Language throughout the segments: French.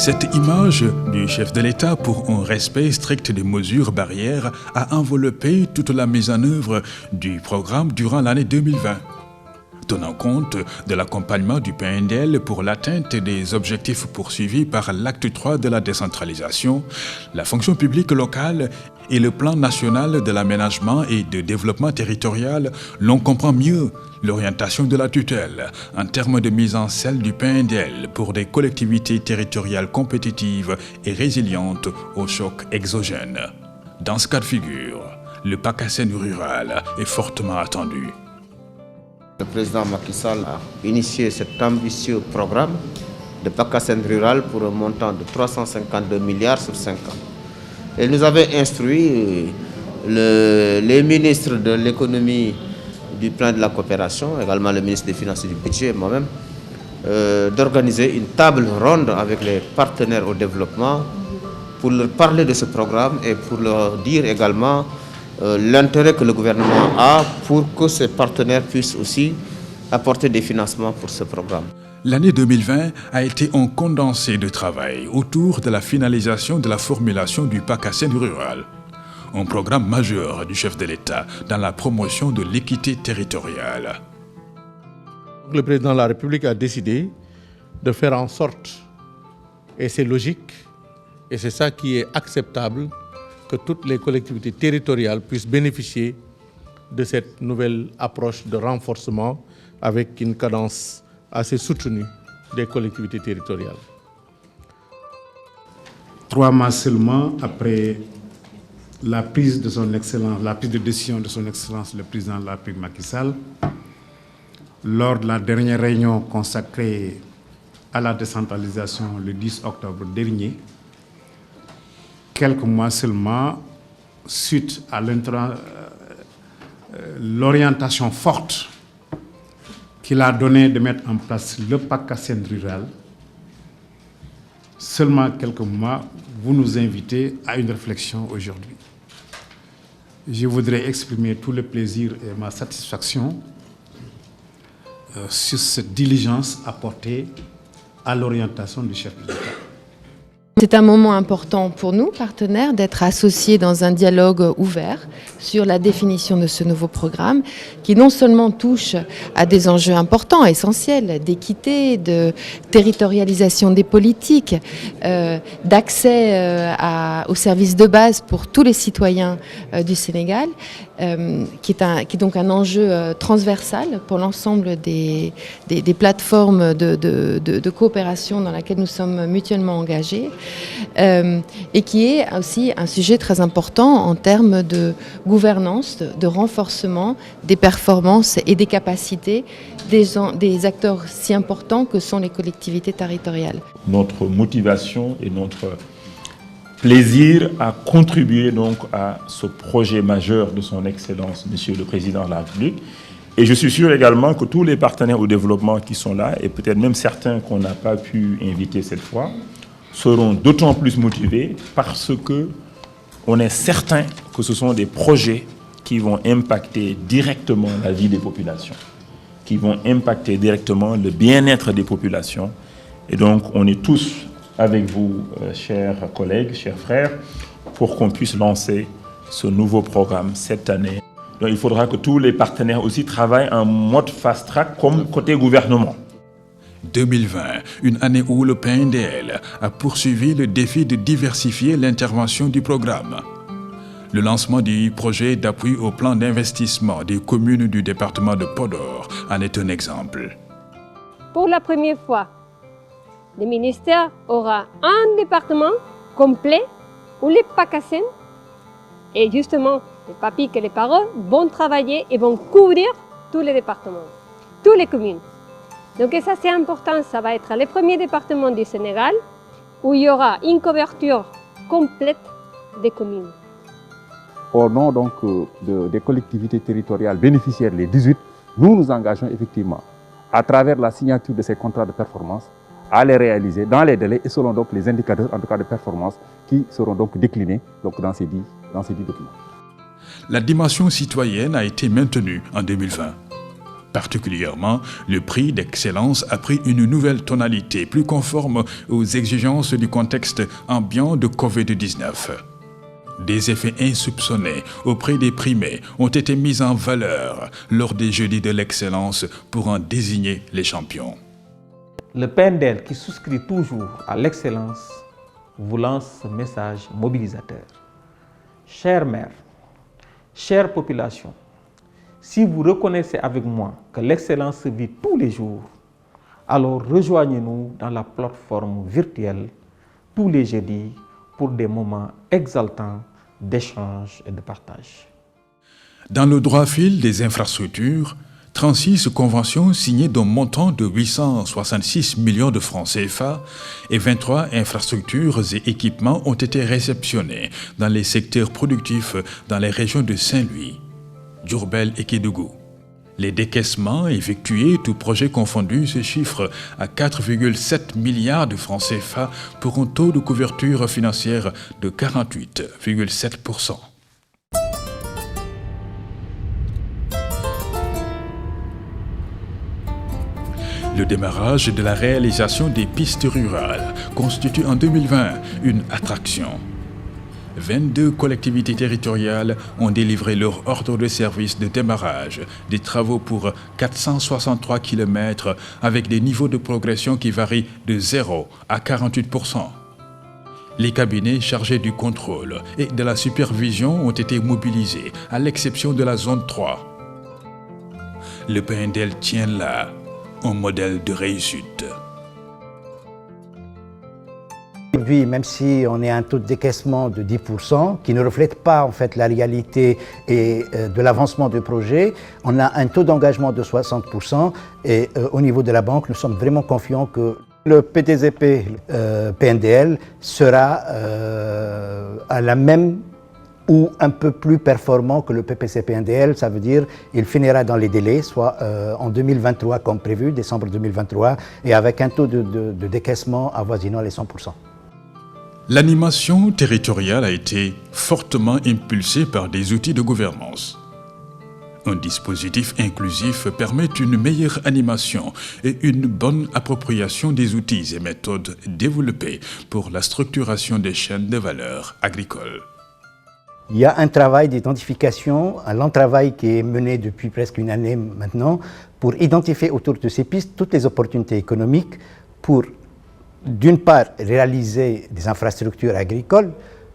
Cette image du chef de l'État pour un respect strict des mesures barrières a enveloppé toute la mise en œuvre du programme durant l'année 2020. Tenant compte de l'accompagnement du PNDL pour l'atteinte des objectifs poursuivis par l'acte 3 de la décentralisation, la fonction publique locale et le plan national de l'aménagement et de développement territorial, l'on comprend mieux l'orientation de la tutelle en termes de mise en selle du PNDL pour des collectivités territoriales compétitives et résilientes aux chocs exogènes. Dans ce cas de figure, le PACASEN rural est fortement attendu. Le président Macky Sall a initié cet ambitieux programme de PACASEN rural pour un montant de 352 milliards sur 5 ans. Il nous avait instruit les ministres de l'économie, du plan de la coopération, également le ministre des Finances et du Budget et moi-même, d'organiser une table ronde avec les partenaires au développement pour leur parler de ce programme et pour leur dire également l'intérêt que le gouvernement a pour que ces partenaires puissent aussi apporter des financements pour ce programme. L'année 2020 a été un condensé de travail autour de la finalisation de la formulation du PACASEN rural, un programme majeur du chef de l'État dans la promotion de l'équité territoriale. Le président de la République a décidé de faire en sorte, et c'est logique, et c'est ça qui est acceptable, que toutes les collectivités territoriales puissent bénéficier de cette nouvelle approche de renforcement avec une cadence assez soutenue des collectivités territoriales. 3 mois seulement après la prise de décision de son Excellence le président de la République Macky Sall, lors de la dernière réunion consacrée à la décentralisation le 10 octobre dernier, quelques mois seulement, suite à l'orientation forte qu'il a donné de mettre en place le PACASEN rural, seulement quelques mois, vous nous invitez à une réflexion aujourd'hui. Je voudrais exprimer tout le plaisir et ma satisfaction sur cette diligence apportée à l'orientation du chef de l'État. C'est un moment important pour nous, partenaires, d'être associés dans un dialogue ouvert sur la définition de ce nouveau programme qui non seulement touche à des enjeux importants, essentiels, d'équité, de territorialisation des politiques, d'accès aux services de base pour tous les citoyens du Sénégal, qui est donc un enjeu transversal pour l'ensemble des plateformes de coopération dans laquelle nous sommes mutuellement engagés. Et qui est aussi un sujet très important en termes de gouvernance, de renforcement des performances et des capacités des acteurs si importants que sont les collectivités territoriales. Notre motivation et notre plaisir à contribuer donc à ce projet majeur de son Excellence, Monsieur le Président de la République. Et je suis sûr également que tous les partenaires au développement qui sont là, et peut-être même certains qu'on n'a pas pu inviter cette fois, seront d'autant plus motivés parce qu'on est certain que ce sont des projets qui vont impacter directement la vie des populations, qui vont impacter directement le bien-être des populations. Et donc, on est tous avec vous, chers collègues, chers frères, pour qu'on puisse lancer ce nouveau programme cette année. Donc, il faudra que tous les partenaires aussi travaillent en mode fast-track comme côté gouvernement. 2020, une année où le PNDL a poursuivi le défi de diversifier l'intervention du programme. Le lancement du projet d'appui au plan d'investissement des communes du département de Podor en est un exemple. Pour la première fois, le ministère aura un département complet où les PACASEN et justement les papis et les parents vont travailler et vont couvrir tous les départements, toutes les communes. Donc ça c'est important, ça va être le premier département du Sénégal où il y aura une couverture complète des communes. Au nom donc des collectivités territoriales bénéficiaires, les 18, nous nous engageons effectivement à travers la signature de ces contrats de performance à les réaliser dans les délais et selon donc les indicateurs en tout cas de performance qui seront donc déclinés donc dans ces 10 documents. La dimension citoyenne a été maintenue en 2020. Particulièrement, le prix d'excellence a pris une nouvelle tonalité plus conforme aux exigences du contexte ambiant de Covid-19. Des effets insoupçonnés auprès des primés ont été mis en valeur lors des Jeudis de l'excellence pour en désigner les champions. Le PNDL qui souscrit toujours à l'excellence vous lance ce message mobilisateur. Chères mères, chère population, si vous reconnaissez avec moi que l'excellence se vit tous les jours, alors rejoignez-nous dans la plateforme virtuelle tous les jeudis pour des moments exaltants d'échange et de partage. Dans le droit fil des infrastructures, 36 conventions signées d'un montant de 866 millions de francs CFA et 23 infrastructures et équipements ont été réceptionnés dans les secteurs productifs dans les régions de Saint-Louis, Diourbel et Kédougou. Les décaissements effectués, tous projets confondus, se chiffrent à 4,7 milliards de francs CFA pour un taux de couverture financière de 48,7%. Le démarrage de la réalisation des pistes rurales constitue en 2020 une attraction. 22 collectivités territoriales ont délivré leur ordre de service de démarrage des travaux pour 463 km avec des niveaux de progression qui varient de 0 à 48%. Les cabinets chargés du contrôle et de la supervision ont été mobilisés, à l'exception de la zone 3. Le PNDL tient là un modèle de réussite. Aujourd'hui, même si on est à un taux de décaissement de 10%, qui ne reflète pas en fait la réalité et de l'avancement du projet, on a un taux d'engagement de 60% et au niveau de la banque, nous sommes vraiment confiants que le PTZP PNDL sera à la même ou un peu plus performant que le PPC-PNDL, ça veut dire qu'il finira dans les délais, soit en 2023 comme prévu, décembre 2023, et avec un taux de décaissement avoisinant les 100%. L'animation territoriale a été fortement impulsée par des outils de gouvernance. Un dispositif inclusif permet une meilleure animation et une bonne appropriation des outils et méthodes développés pour la structuration des chaînes de valeur agricoles. Il y a un travail d'identification, un long travail qui est mené depuis presque une année maintenant pour identifier autour de ces pistes toutes les opportunités économiques pour, d'une part, réaliser des infrastructures agricoles,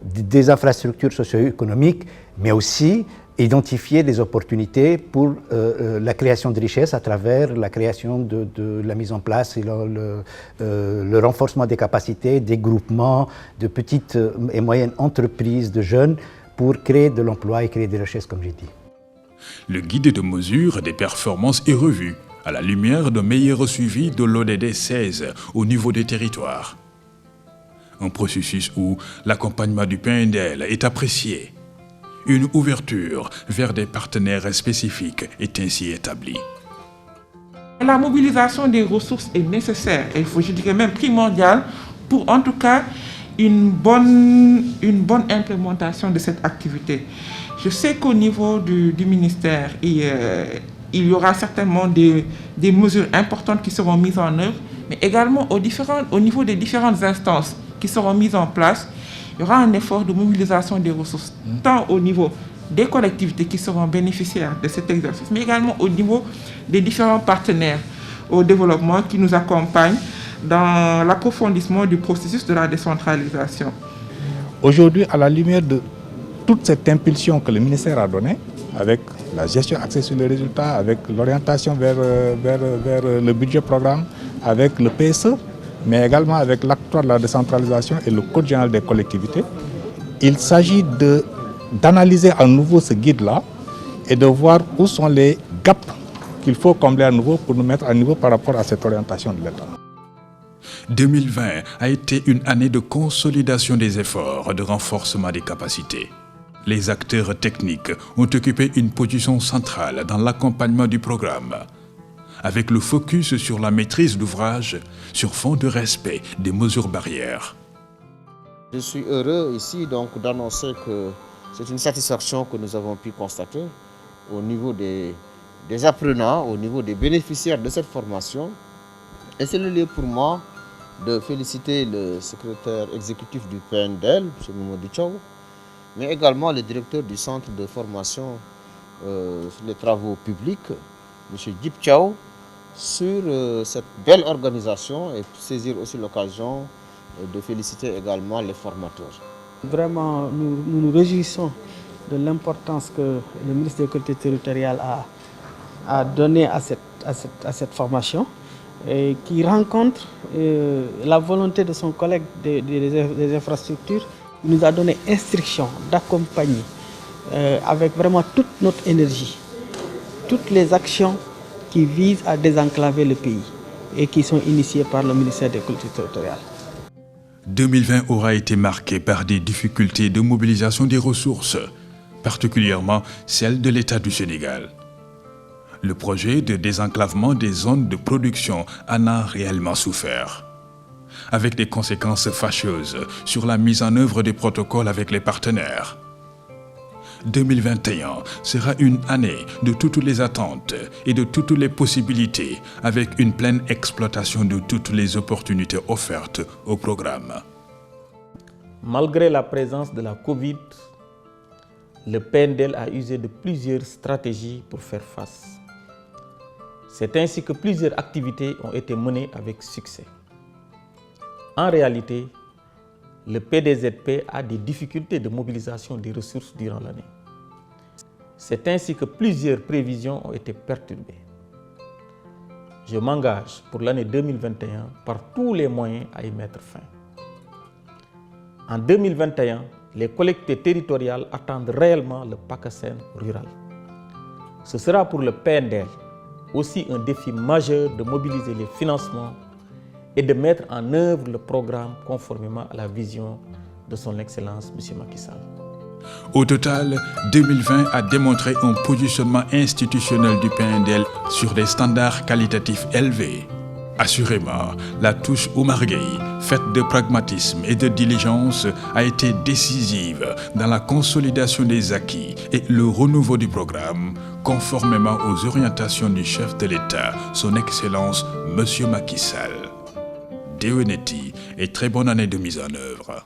des infrastructures socio-économiques, mais aussi identifier des opportunités pour la création de richesses à travers la création de la mise en place et le renforcement des capacités, des groupements de petites et moyennes entreprises de jeunes pour créer de l'emploi et créer des richesses, comme j'ai dit. Le guide de mesure des performances est revu à la lumière d'un meilleur suivi de l'ODD 16 au niveau des territoires. Un processus où l'accompagnement du PNDL est apprécié. Une ouverture vers des partenaires spécifiques est ainsi établie. La mobilisation des ressources est nécessaire, et je dirais même primordiale, pour en tout cas une bonne implémentation de cette activité. Je sais qu'au niveau du ministère, il y aura certainement des mesures importantes qui seront mises en œuvre, mais également au niveau des différentes instances qui seront mises en place, il y aura un effort de mobilisation des ressources, tant au niveau des collectivités qui seront bénéficiaires de cet exercice, mais également au niveau des différents partenaires au développement qui nous accompagnent dans l'approfondissement du processus de la décentralisation. Aujourd'hui, à la lumière de toute cette impulsion que le ministère a donnée, avec la gestion axée sur les résultats, avec l'orientation vers le budget programme, avec le PSE, mais également avec l'acte 3 de la décentralisation et le Code général des collectivités, il s'agit d'analyser à nouveau ce guide-là et de voir où sont les gaps qu'il faut combler à nouveau pour nous mettre à niveau par rapport à cette orientation de l'État. 2020 a été une année de consolidation des efforts de renforcement des capacités. Les acteurs techniques ont occupé une position centrale dans l'accompagnement du programme, avec le focus sur la maîtrise d'ouvrage sur fond de respect des mesures barrières. Je suis heureux ici donc d'annoncer que c'est une satisfaction que nous avons pu constater au niveau des des apprenants, au niveau des bénéficiaires de cette formation. Et c'est le lieu pour moi de féliciter le secrétaire exécutif du PNDL, M. Mamadou Thiaw, mais également le directeur du centre de formation sur les travaux publics, M. Djib Thiaw, sur cette belle organisation et saisir aussi l'occasion de féliciter également les formateurs. Vraiment, nous nous réjouissons de l'importance que le ministre des collectivités territoriales a donnée à cette formation et qui rencontre la volonté de son collègue des infrastructures. Il nous a donné instruction d'accompagner avec vraiment toute notre énergie, toutes les actions qui visent à désenclaver le pays et qui sont initiées par le ministère des collectivités territoriales. 2020 aura été marqué par des difficultés de mobilisation des ressources, particulièrement celles de l'État du Sénégal. Le projet de désenclavement des zones de production en a réellement souffert, avec des conséquences fâcheuses sur la mise en œuvre des protocoles avec les partenaires. 2021 sera une année de toutes les attentes et de toutes les possibilités, avec une pleine exploitation de toutes les opportunités offertes au programme. Malgré la présence de la Covid, le PNDL a usé de plusieurs stratégies pour faire face. C'est ainsi que plusieurs activités ont été menées avec succès. En réalité, le PDZP a des difficultés de mobilisation des ressources durant l'année. C'est ainsi que plusieurs prévisions ont été perturbées. Je m'engage pour l'année 2021 par tous les moyens à y mettre fin. En 2021, les collectivités territoriales attendent réellement le PACASEN rural. Ce sera pour le PNDL aussi un défi majeur de mobiliser les financements et de mettre en œuvre le programme conformément à la vision de son Excellence M. Macky Sall. Au total, 2020 a démontré un positionnement institutionnel du PNDL sur des standards qualitatifs élevés. Assurément, la touche Oumar Gueye, faite de pragmatisme et de diligence, a été décisive dans la consolidation des acquis et le renouveau du programme, conformément aux orientations du chef de l'État, son Excellence M. Macky Sall. Déwéneti et très bonne année de mise en œuvre.